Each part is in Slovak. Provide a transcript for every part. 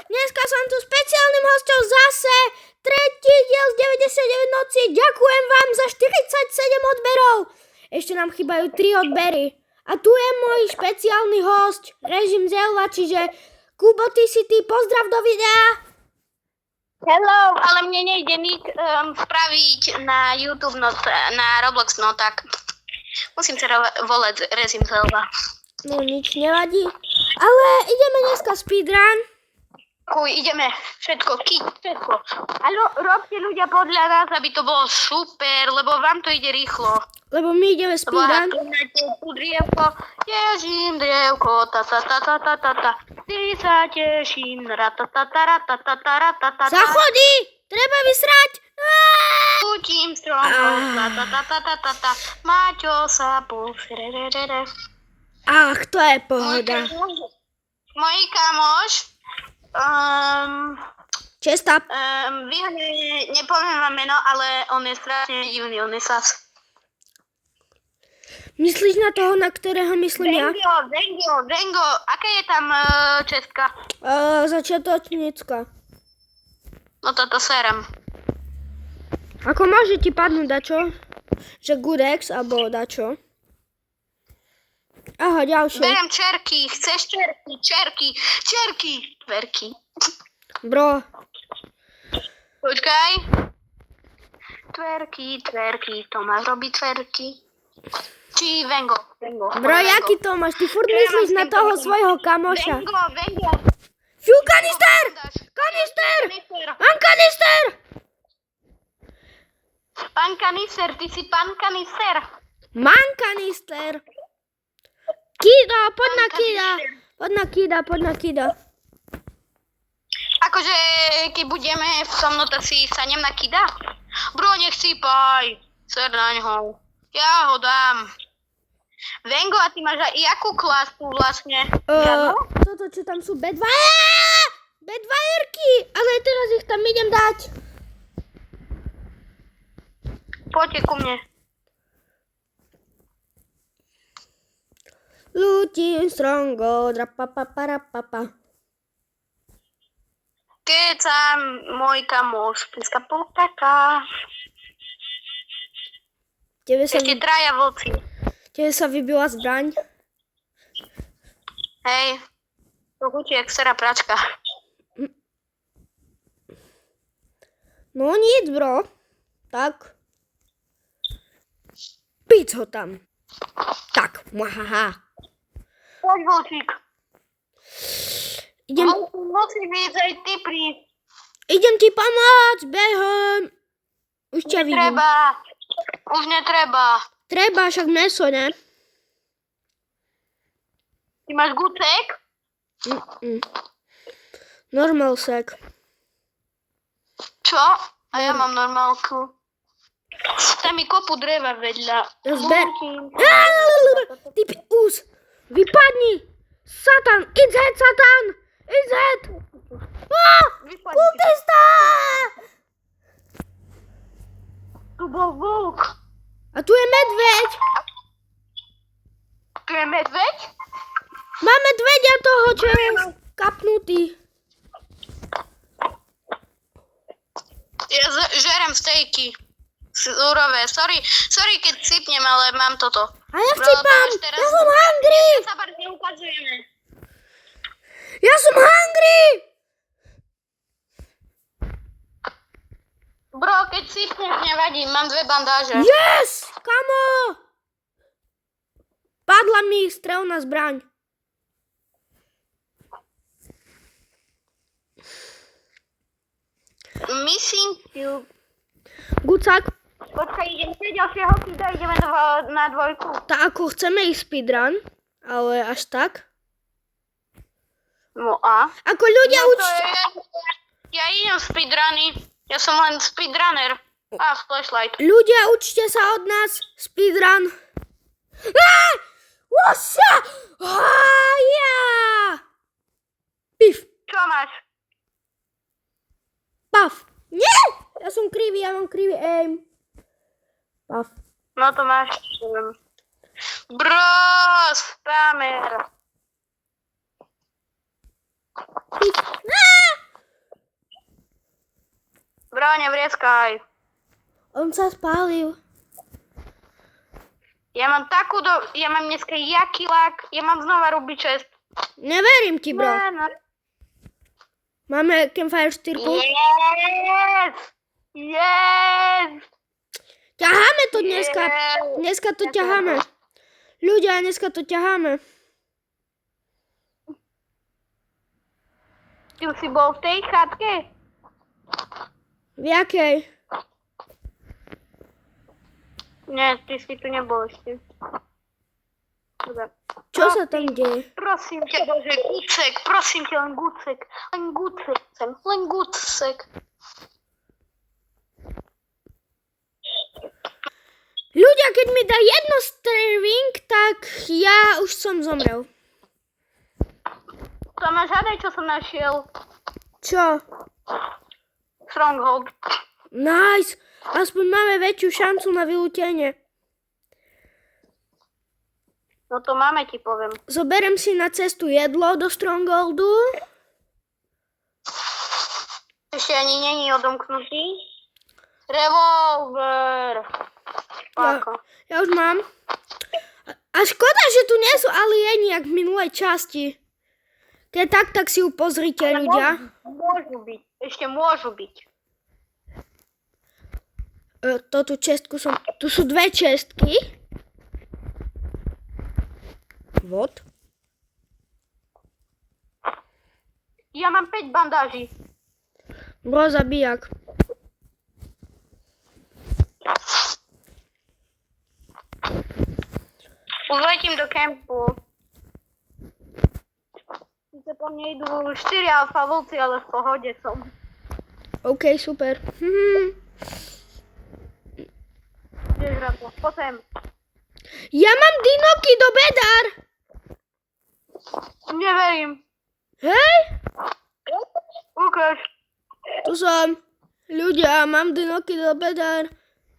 Dneska som tu speciálnym hosťom zase. Tretí diel z 99 noci. Ďakujem vám za 47 odberov. Ešte nám chýbajú 3 odbery. A tu je môj špeciálny hosť, Režim Zelva, čiže Kubo, ty si pozdrav do videa. Hello, ale mne nejde nick spraviť na YouTube, na Roblox, no tak musím sa volať Režim Zelva. No nič nevadí. Ale ideme dneska speedrun. Ideme, všetko. Ale robte ľudia podľa nás, aby to bolo super, lebo vám to ide rýchlo. Lebo my ideme speedrun. Lebo máte tu drievko, teším drievko, ta. Ty sa teším, ratatatatatatatatatatata. Zachodí! Treba vysrať! Učím stromom, ta. Maťo sa posrerere. Ach, to je pohoda. Môj kamoš, Česta. nepoviem vám meno, ale on je strašne divný, on je sas. Myslíš na toho, na ktorého myslím ja? Zengo, aká je tam česká? Začiatočnícka. No toto serem. Ako môže ti padnúť dačo? Že Gudex, alebo dačo? Aha, ďalšie. Berem čerky, chceš čerky, tverky. Bro. Počkaj. Tverky, Tomáš robí tverky. Či Vengo. Bro, jaký to máš? Ty furt myslíš na toho svojho kamoša. Vengo. Fiu, kanister! Kanister! Mám kanister! Pán kanister, ty si pán kanister. Mám kanister. Kida, poď na kida. Akože, keď budeme v tom, no tak si sanem na kida. Bro, nech sípaj. Ser na ňo. Ja ho dám. Vengo, a ty máš aj jakú klasu vlastne? Toto, čo tam sú bedvajerky, ale teraz ich tam idem dať. Poďte ku mne. Looting strongo, drapapaparapapa. Keď sa môj kamoš, píska pútaka. Ešte traja vlci. Tebe sa vybila zbraň? Hej, to chutí jak stará pračka. No nic, bro. Tak. Pic ho tam. Tak, mahaha. Poď, vlčík. Idem Idem ti pomôcť, behom. Už ťa vidím. Už netreba. Treba, však meso, ne? Ty máš gucek? Normal sek. Čo? A ja mám normálku. Tam mi kopu dreva vedľa. Zber. Ty ús. Vypadni. Satan. Idzet, Satan. Idzet. Kultista. Tu bol vlk. A tu je medveď. Tu je medveď? Mám medveďa toho, čo je kapnutý. Ja žerem stejky. Surové. Sorry, keď sypnem, ale mám toto. A ja chcípam. Ja som hungry. Sa bar neukazujeme. Ja som hungry. Bro, keď sypnem, nevadí. Mám 2 bandáže. Yes! Kamo! Padla mi strelná zbraň. Missing you. Gucák. Počkaj, idem si ďalšieho kida, ideme na 2. Tak ako chceme ísť speedrun, ale až tak. No a? Ako ľudia Ja idem speedruny. Ja som len speedrunner. A flashlight. Ľudia, učte sa od nás speedrun. Oša! Pif. Čo máš? Paf. Nie! Ja som krivý, ja mám krivý aim. Paf. No to máš. Bro, spamer. Pif. nevrieskaj. On sa spálil. Ja mám ja mám dneska jaký lak, ja mám znova robiť čest. Neverím ti, bro. No. Máme Campfire 4. Yes! Yes! Ťaháme to dneska. Yes! Dneska to ťaháme. Ľudia, dneska to ťaháme. Ty už si bol v tej chatke? V jakej? Nie, ty si tu nebol ešte. Dobre. Čo sa tam deje? Prosím ťa, Bože, gucek, prosím ťa, len gucek. Len gucek chcem, len gucek. Ľudia, keď mi dá jedno string, tak ja už som zomrel. To máš hádaj, čo som našiel. Čo? Stronghold. Nice. Aspoň máme väčšiu šancu na vylútenie. No to máme, ti poviem. Zoberiem si na cestu jedlo do Strongholdu. Ešte ani není odomknutý. Revolver. Páka. Ja už mám. A škoda, že tu nie sú alieni, jak v minulej časti. Keď tak si ju pozrite, ľudia. Môžu byť. Ešte môžu byť. Tú čestku som... Tu sú dve čestky. Vod. Ja mám 5 bandáží. Bro, zabijak. Už letím do kempu. Sice po mne idú 4 alfa vlci, ale v pohode som. OK, super. Ideš rád, poďme. Ja mám dinoky do bedár. Neverím. Hej? Ukáž. Tu som. Ľudia, mám dinoky do bedár.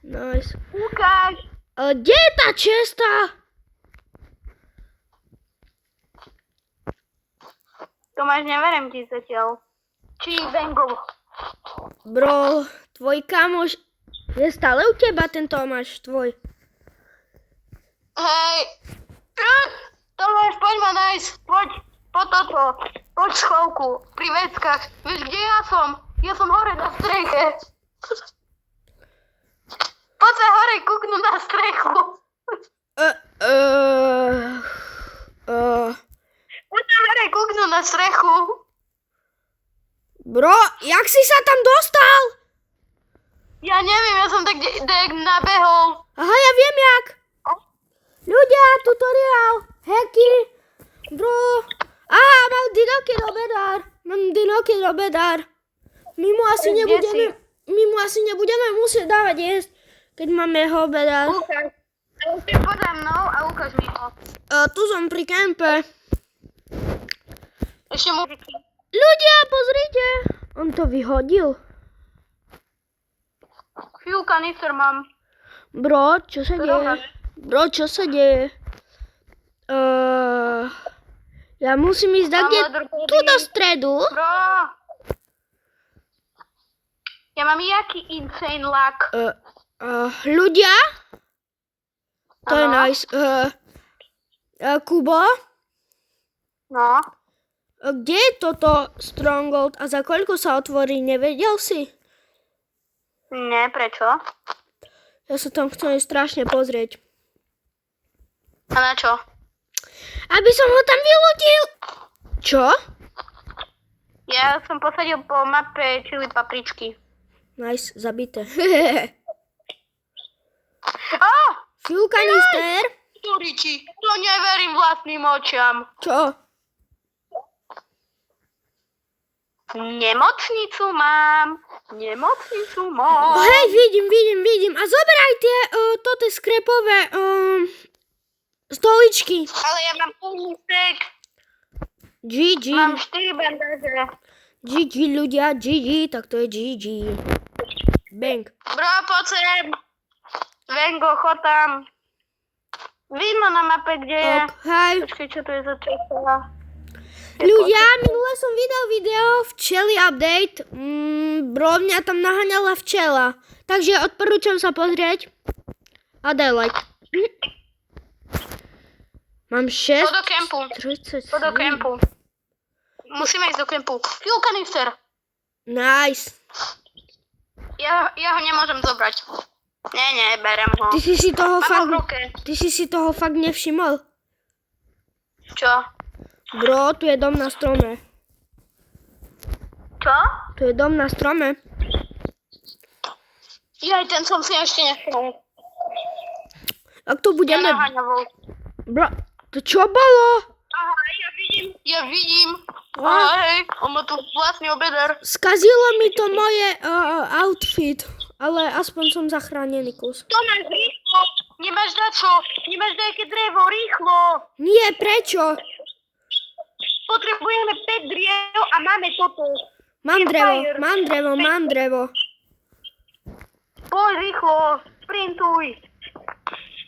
Nice. Ukáž. Ale kde je tá česta? Tomáš, neverím ti zatiaľ. Či Vengo. Bro, tvoj kamoš je stále u teba, ten Tomáš, tvoj. Hej. Tomáš, poď ma nájsť. Poď toto. Poď schovku. Pri veckách. Vieš, kde ja som? Ja som hore na streche. Poď sa hore kúknú na strechu. Poď sa hore kúknú na strechu. Bro, jak si sa tam dostal? Ja neviem, ja som tak nabehol. Aha, ja viem jak. Ľudia, tutoriál, hacky, bro. Aha, mám dinoky do bedár. My mu asi nebudeme musieť dávať jesť, keď máme jeho bedár. Ukáž. Ty poďa mnou a ukáž mi ho. Tu som pri kempe. Ešte muziky. Ľudia, pozrite. On to vyhodil. Fuel kanister mám. Bro, čo sa deje? Ja musím ísť tu do stredu. Bro. Ja mám jaký insane luck. Ľudia? To je nice. Kubo? No. Kde je toto Stronghold a za koľko sa otvorí? Nevedel si? Nie, prečo? Ja sa tam chcem strašne pozrieť. A na čo? Aby som ho tam vylútil. Čo? Ja som posadil po mape čili papričky. Nice, zabité. Fuel Fuel kanister. To neverím vlastným očiam. Čo? Nemocnicu mám. Hej, vidím. A zoberaj tie toto skrepové stoličky. Ale ja mám plný stek. GG. Mám 4 bandáže. GG ľudia, GG, tak to je GG. Bang. Bro, poď sem. Vengo, chod tam. Vidno na mape, kde je. Hej. Počkej, čo to je za cesta? Ľudia, minule som vydal video včely update. Bro, mňa tam naháňala včela. Takže odporúčam sa pozrieť. A daj like. Mám 6. Poď do kempu. 30. Poď do kempu. Musíme ísť do kempu. Fuel kanister. Nice. Ja ho nemôžem zobrať. Nie, berem ho. Ty si Mám ho v ruke. si toho fakt nevšimol? Čo? Bro, tu je dom na strome. Čo? Tu je dom na strome. Jaj, ten som si ešte nevšimol. Ak to Ja budeme... naháňavol. Bro, to čo bolo? Aha, ja vidím. Aha, hej, on má tu vlastný obeder. Skazilo mi to moje outfit. Ale aspoň som zachránený kus. To máš rýchlo. Nemáš dačo. Nemáš nejaké drevo, rýchlo. Nie, prečo? Potrebujeme 5 driev a máme toto. Mám drevo. Poď rýchlo, sprintuj.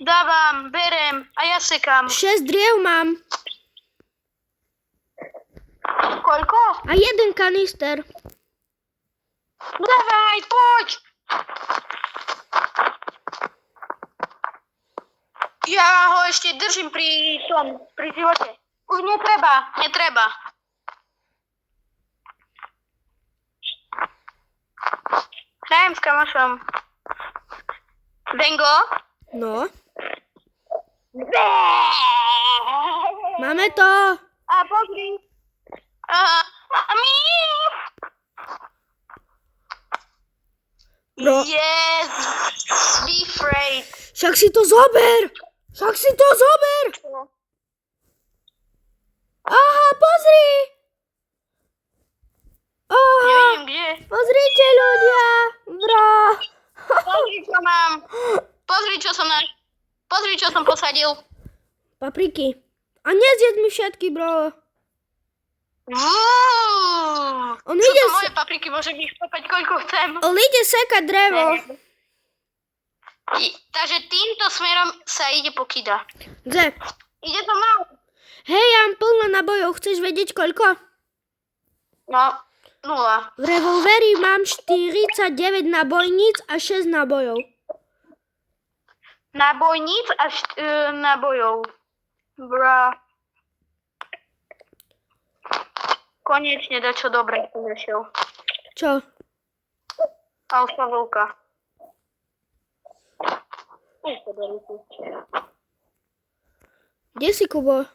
Dávam, berem a ja sekám. 6 driev mám. Koľko? A 1 kanister. No dávaj, poď. Ja ho ešte držím pri živote. Už netreba. Hrajem s kamošom. Bengo? No. Máme to. A pozri. Bro. Yes. Be afraid. Však si to zober. Aha, pozri. Aha, Neviem kde. pozrite ľudia. Bro. Pozri, čo mám. Pozri, čo som posadil. Papriky. A nezjedz mi všetky, bro. On Sú ide, to moje papriky, môžem ich kopať koľko chcem. on ide sekať drevo. Takže týmto smerom sa ide pokida. Kde? Ide to málo. Hej, ja mám plno nabojov. Chceš vedieť koľko? No, 0. V revolveri mám 49 nabojníc a 6 nabojov. Nábojníc a nábojov. Bra. Konečne dačo dobré som našiel. Čo? Alfa vlka. Kde si, Kubo?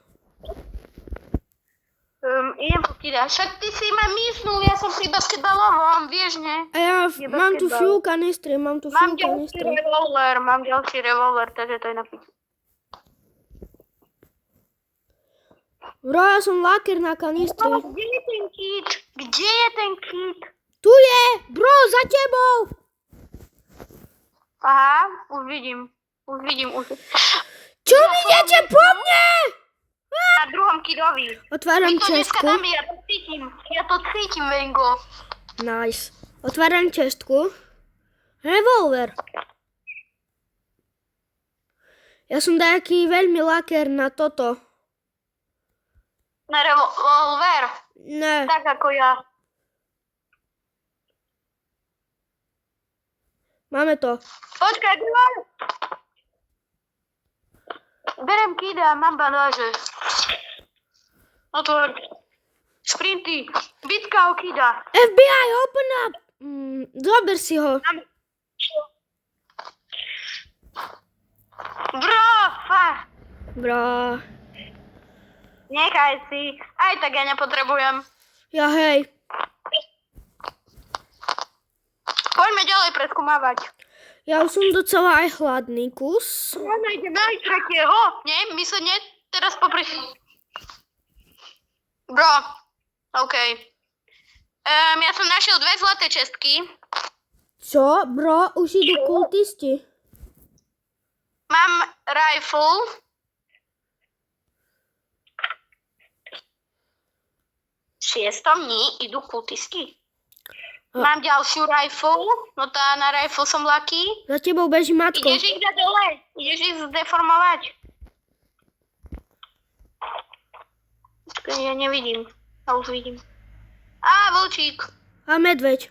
Idem pokydať. Však ty si ma mísnul, ja som pri basketbalovom, vieš, ne? A ja mám tu basketbal. fuel kanistry, Mám ďalší revolver, takže to je na piči. Bro, ja som laker na kanistry. Kde je ten kit? Kde je ten kit? Tu je! Bro, za tebou! Aha, už vidím. Čo mi idete po mne? Na druhom kidovi. Otváram My to dneska čestku. dáme, ja to cítim, Vengo. Nice. Otváram čestku. Revolver. Ja som nejaký veľmi laker na toto. Na revolver, Ne. tak ako ja. Máme to. Počkaj, grom. Berem kida, mám bandáže. Otvor. Sprinty. Bitka o kida. FBI, open up! Zober si ho. Bro, Bro. nechaj si. Aj tak ja nepotrebujem. Ja hej. Poďme ďalej preskúmavať. Ja už som docela aj hladný kus. Ideme aj tretieho. Nie, myslenie teraz popri... Bro, OK. Ja som našiel 2 zlaté čestky. Čo? Bro, už idú kultisti. Mám rifle. V 6. dni idú kultisti. Mám ďalšiu rifle. No tá na rifle som lucky. Za tebou beží matko. Ideš ich dať dole. Ideš ich zdeformovať. Počkaj, ja nevidím. A už vidím. Á, vlčík. A medveď.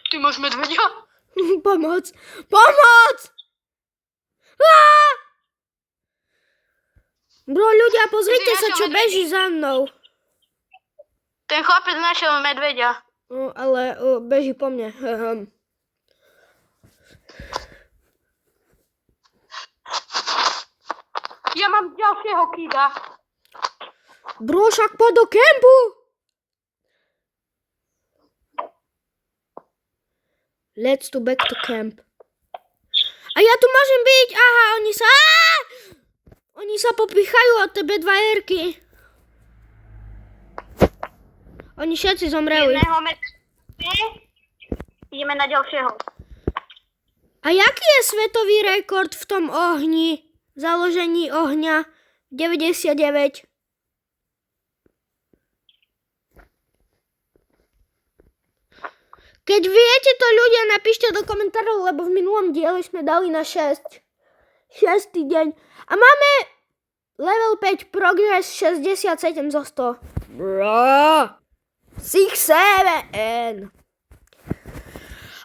Ty máš medveďa? Pomoc. Pomoc! Á! Bro, ľudia, pozrite sa, čo beží za mnou. Ten chlapec našiel medveďa. Ale beží po mne. Ja mám ďalšieho kida. Bro, však poď do kempu. Let's to back to camp. A ja tu môžem byť. Aha, oni sa popichajú od tebe dvajerky. Oni všetci zomreli. Ideme na ďalšieho. A jaký je svetový rekord v tom ohni? Založení ohňa 99. Keď viete to, ľudia, napíšte do komentárov, lebo v minulom diele sme dali na 6. 6. deň. A máme level 5 progress 67 zo 100. Bro. 6-7.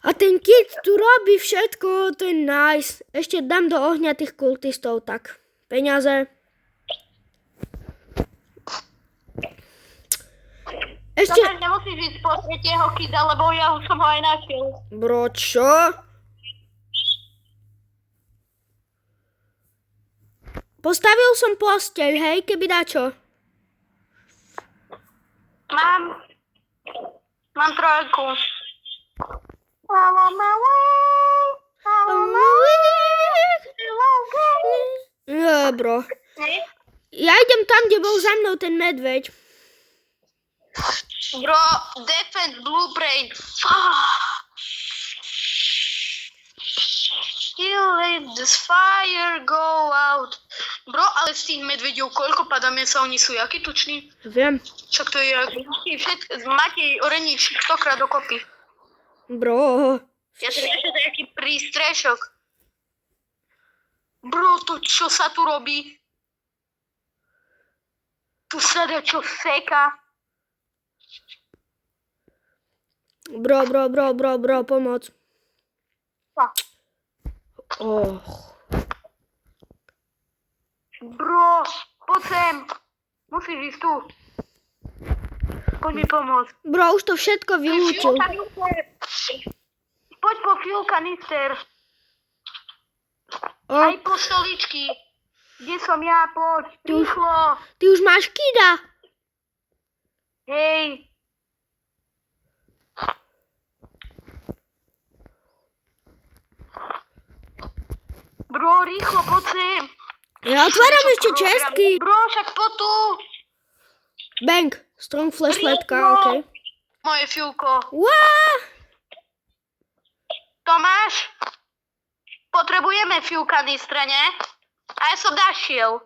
A ten kit tu robí všetko, to je nice. Ešte dám do ohňa tých kultistov, tak. Peniaze. Ešte... Tomáš, nemusíš ísť po tretieho kida, lebo ja už som ho aj našiel. Bro, čo? Postavil som posteľ, hej, keby dačo. Mám trojku. Bro. Ja idem tam, kde bol za mnou ten medveď. Bro, defense blueprint. Still let this fire go out. Bro, ale z tých medveďov koľko padáme sa, oni sú jaký tuční? Viem. Však to je Matej Oreník 100-krát dokopy. Bro. Ja som ešte taký prístrešok. Bro, to čo sa tu robí? Tu sa dá čo seka. Bro, pomoc. Oh. Bro, poď sem. Musíš ísť tu. Poď mi pomôcť. Bro, už to všetko vylúčil. Poď po fuel kanister. Aj po stoličky. Kde som ja? Poď. Rýchlo. Ty už máš kida. Hej. Bro, rýchlo, poď sem. Ja otváram ešte čestky. Bro, však poď tu. Bang. Strong flashlightka, Rýchlo. okej. Moje fiúko. Wow. Tomáš, potrebujeme fuel kanistre, ne? A ja som našiel.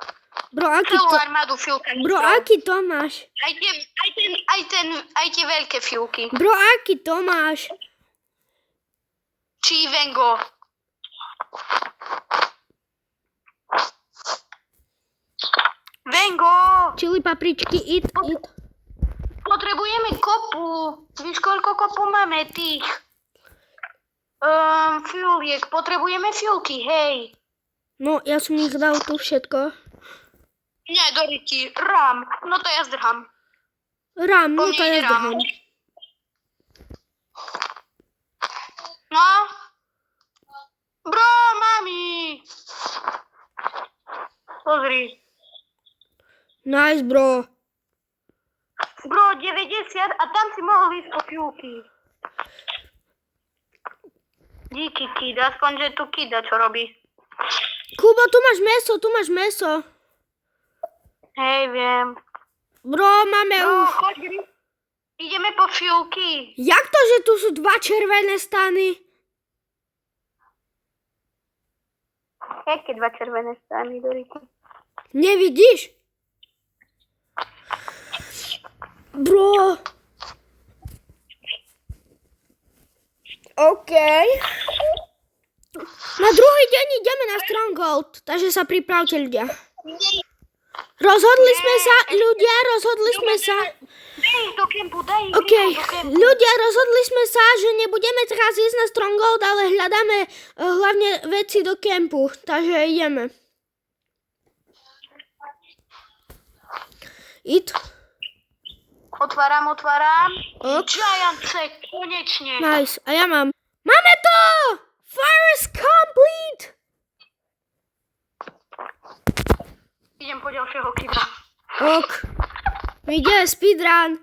Bro, aký Celú to... armádu fuel kanistrov. Bro, aký to máš? Aj tie veľké fiúky. Bro, aký to máš? Či Vengo. Vengo! Čili papričky, it. Potrebujeme kopu. Víš, koľko kopu máme tých? Fueliek. Potrebujeme fuelky, hej. No, ja som ich dal tu všetko. Nie, Doriti. Ram. No to ja zdrham. Ram, Po no mne to ja ide ram. zdrham. No. Bro, mami. Pozri. Nice, bro. Bro, 90 a tam si mohol ísť po fuelky. Díky, Kid. Aspoň, že tu Kida čo robí. Kubo, tu máš meso. Hej, viem. Bro, máme Bro, už... choď. Ideme po fuelky. Jak to, že tu sú 2 červené stany? Jaké 2 červené strany, Dorita? Nevidíš? Bro. OK. Na druhý deň ideme na Stronghold, takže sa pripravte ľudia. Rozhodli Nie, sme sa, ešte- ľudia, rozhodli sme sa. Daj ich do kempu, daj ich OK, rýchlo do kempu. ľudia, rozhodli sme sa, že nebudeme teraz ísť na Stronghold, ale hľadáme hlavne veci do kempu, takže ideme. It. Otváram. Ok. Giant Sack, konečne. Nice. A ja mám. Máme to! Fire is complete! Idem po ďalšieho kida. Ok. Ide speedrun.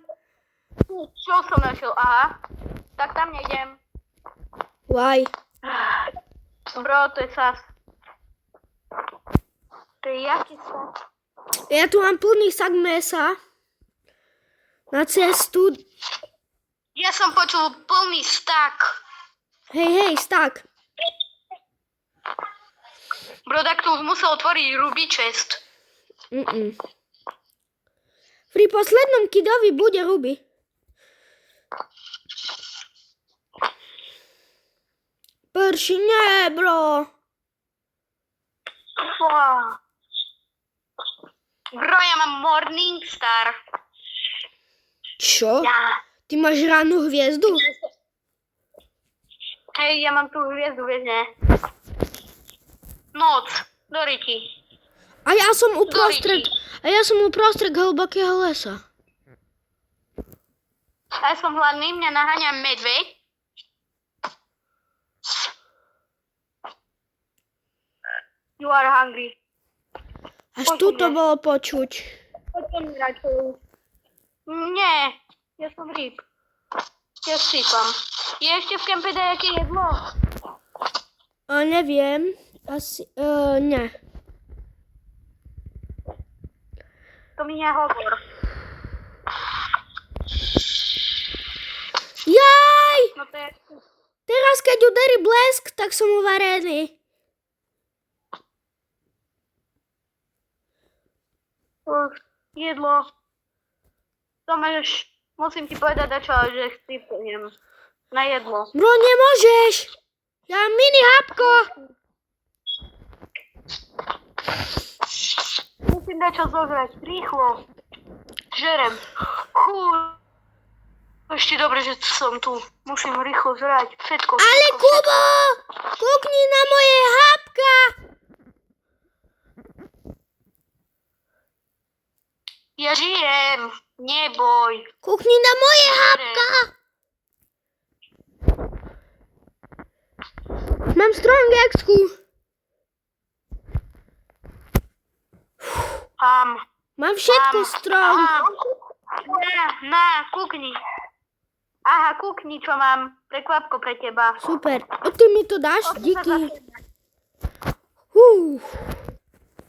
Čo som našiel? Aha. Tak tam nejdem. Why? Bro, to je sas. To je jaký sas? Ja tu mám plný sak mesa. Na cestu. Ja som počul plný stak. Hej, stak. Bro, tak tu musel otvoriť Ruby chest. Pri poslednom kidovi bude Ruby. Prši, nie, bro. Fá. Bro, ja mám Morning Star. Čo? Ja. Ty máš rannú hviezdu? Hej, ja mám tú hviezdu, vieš, ne? Noc. Do riti. A ja som uprostred hlbokého lesa. Ja som hladný, mňa naháňa medveď. You are hungry. Až tu to bolo počuť. Poďme radšej. Nie, ja som rýb. Ja sypam. Je ešte v kempe dajaké jedlo? Neviem. Asi, ne. To mi nehovor. Jaj! No to je... Teraz, keď uderí blesk, tak som uvarený. Jedlo. To máš... Musím ti povedať dačo, že sypujem. Na jedlo. Bro, nemôžeš! Ja mám mini hapko! Musím dačo zožrať. Rýchlo. Žerem. Ešte dobre, že som tu. Musím rýchlo žrať. Všetko. Ale Kubo! Kúkni na moje hapka! Ja žijem. Neboj. Kúkni na moje hapka! Mám strong exku. Mám všetko strong. Na, kúkni. Aha, kúkni, čo mám. Prekvapko pre teba. Super. A ty mi to dáš? Díky.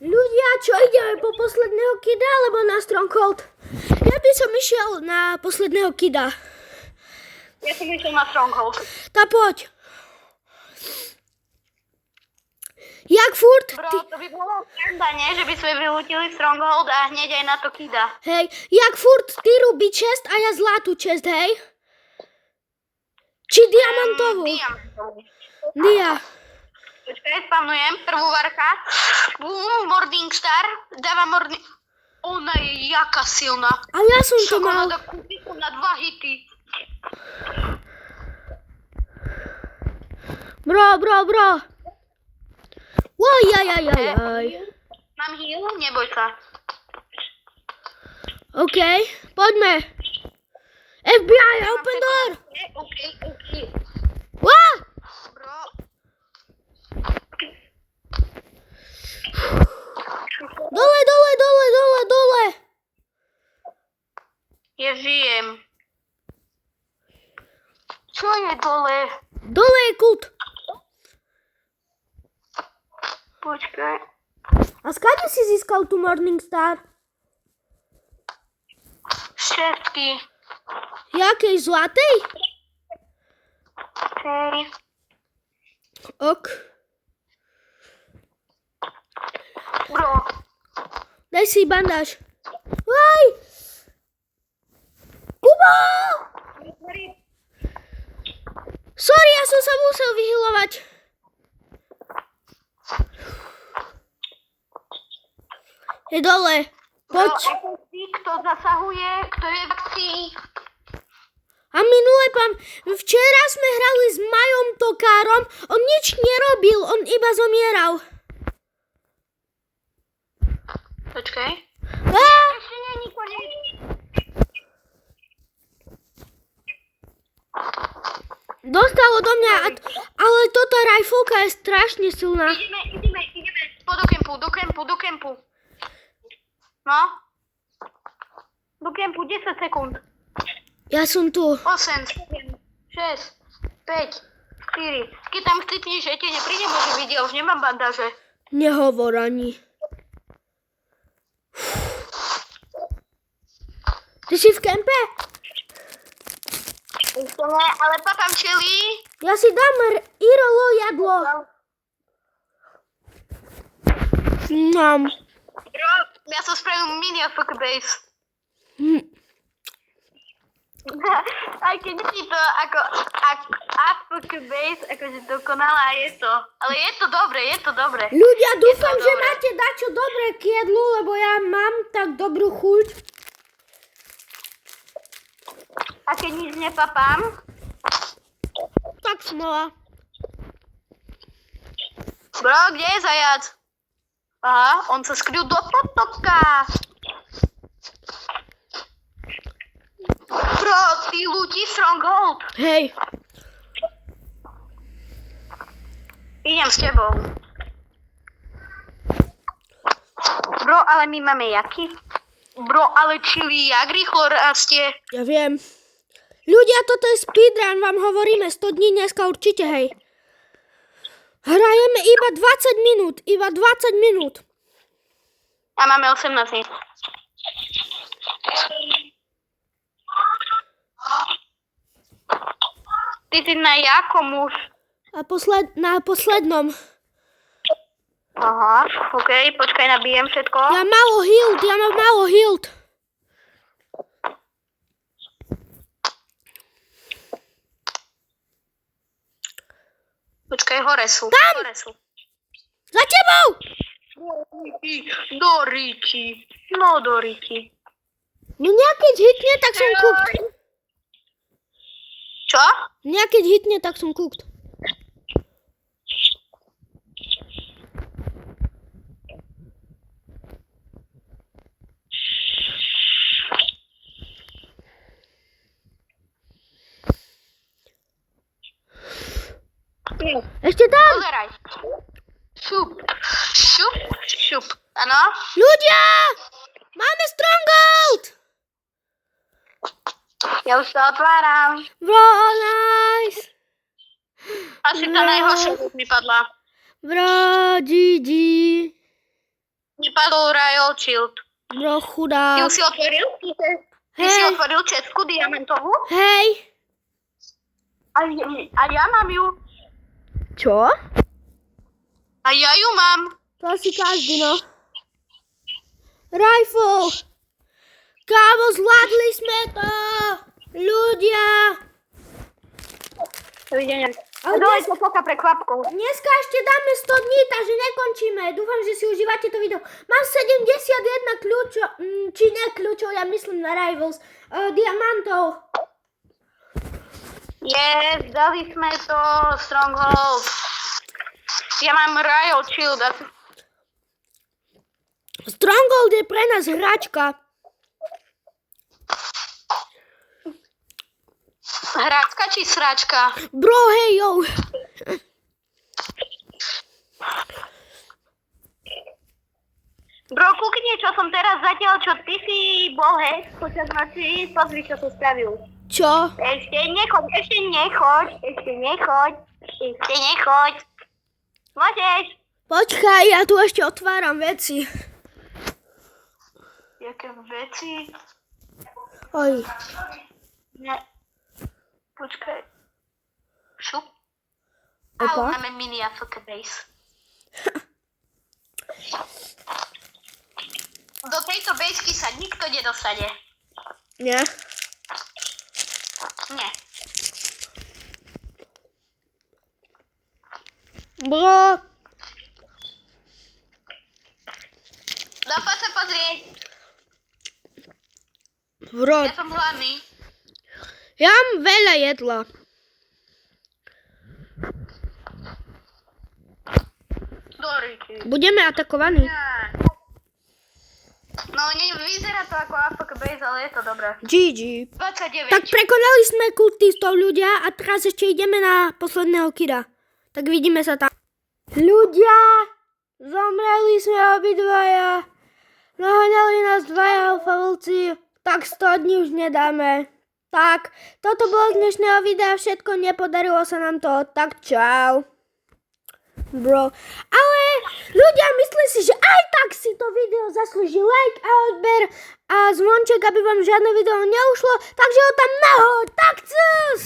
Ľudia, čo ideme po posledného kida alebo na Stronghold? Ja by som išiel na posledného kida. Ja som išiel na Stronghold. Tá poď. Jak furt? Bro, to by bolo sranda, nie? Že by sme vylútili Stronghold a hneď aj na to kida. Hej, jak furt ty ruby čest a ja zlatú čest, hej? Či diamantovú? Diamantovú. Dia. Počkaj, spavnujem. Prvú varka. Morning Star. Dáva Morning... Ona je jaká silná. A ja som to mal. Čokoláda kúpiku na 2 hity. Bro. Ojajajajaj. Mám heal? Neboj sa. OK, poďme. FBI, open door. OK. Wow! Bro. Dole. Ja žijem. Čo je dole? Dole je kult. Počkaj. A skáde si získal tu Morning Star? Všetky. Jakej zlatej? Hej. Ok. Bro. Daj si bandáž. Aj! Kubo! Sorry, ja som sa musel vyhylovať. Je dole. Poď. Kto zasahuje, kto je v akcii. A minule včera sme hrali s Majom Tokárom, on nič nerobil, on iba zomieral. Počkaj. Á, Ešte nie je koniec. dostal odo mňa, ale toto rajfulka je strašne silná. Ideme. Do kempu. No. Do kempu, 10 sekúnd. Ja som tu. 8, 7, 6, 5, 4. Keď tam chcípneš, že ti nepríde, môže vidieť, už nemám bandáže. Nehovor ani. Ty si v kempe? Ešte ne, ale papám čeli. Ja si dám Irolo jadlo. Mám. Bro, ja som spravil mini AFK base. Aj keď nie je to ako AFK base, akože dokonalá je to. Ale je to dobre. Ľudia, dúfam, že dobré. máte dačo dobré k jedlu, lebo ja mám tak dobrú chuť. A keď nič nepapám, Tak smola. bro, kde je zajac? Aha, on sa skryl do potoka. Bro, ty ľudí Stronghold. Hej, Idem s tebou. Bro, ale my máme jaky? Bro, ale čili jak rýchlo rastie. ja viem. Ľudia, toto je speedrun, vám hovoríme 100 dní dneska určite, hej. Hrajeme iba 20 minút. A máme 18 minút. Ty si na jakom už? A na poslednom. Aha, okej, počkaj, nabijem všetko. Ja mám málo hild. Počkaj, hore sú. Tam! Hore sú. Za tebou! Do ríči. No, do ríči. Mňa keď hitne, tak som cooked. Čo? Mňa keď hitne, tak som cooked. Ešte tam! Pozeraj. Šup. Áno? Ľudia! Máme Stronghold! Ja už to otváram. Bro, nice! Asi tá najhoršia mi padla. Bro, GG. Mi padol Royal Shield. Bro, Ty chudák. už si otvoril? Ty si Hej. otvoril českú diamantovú? Hej. A ja mám ju. Čo? A ja ju mám. To asi každý, no. Rifle! Kámo, zvládli sme to! Ľudia! Dovidenia. Ale Dole to poka prekvapkou. Dneska ešte dáme 100 dní, takže nekončíme. Dúfam, že si užívate to video. Mám 71 kľúčov, či ne kľúčov, ja myslím na Rivals, diamantov. Yes, dali sme to, Stronghold. Ja mám Royal Shield. Stronghold je pre nás hračka. Hračka či sračka? Bro, hej, yo. Bro, kúkni, čo som teraz zatiaľ, čo ty si bol, hej, počas noci, pozri, čo som spravil. Čo? Ešte nechoď. Môžeš. Počkaj, ja tu ešte otváram veci. Jaké veci? Oj. Ne. Počkaj. Šup. Opa. Au, máme mini AFK base. Do tejto baseky sa nikto nedostane. Nie? Nie. Bro. No poď sa pozrieť. Bro, Ja som hladný. ja mám veľa jedla. Dorky. Budeme atakovaní. No, vyzerá to ako AFK base, ale je to dobré. GG. 29. Tak prekonali sme kultistov ľudia a teraz ešte ideme na posledného kida. Tak vidíme sa tam. Ľudia, zomreli sme obidvaja. Naháňali nás dvaja alfavlci, tak 100 dní už nedáme. Tak, toto bolo z dnešného videa všetko, nepodarilo sa nám to, tak čau. Bro, ale ľudia, myslím si, že aj tak si to video zaslúži like a odber a zvonček, aby vám žiadne video neušlo, takže ho tam nahoď, tak cus!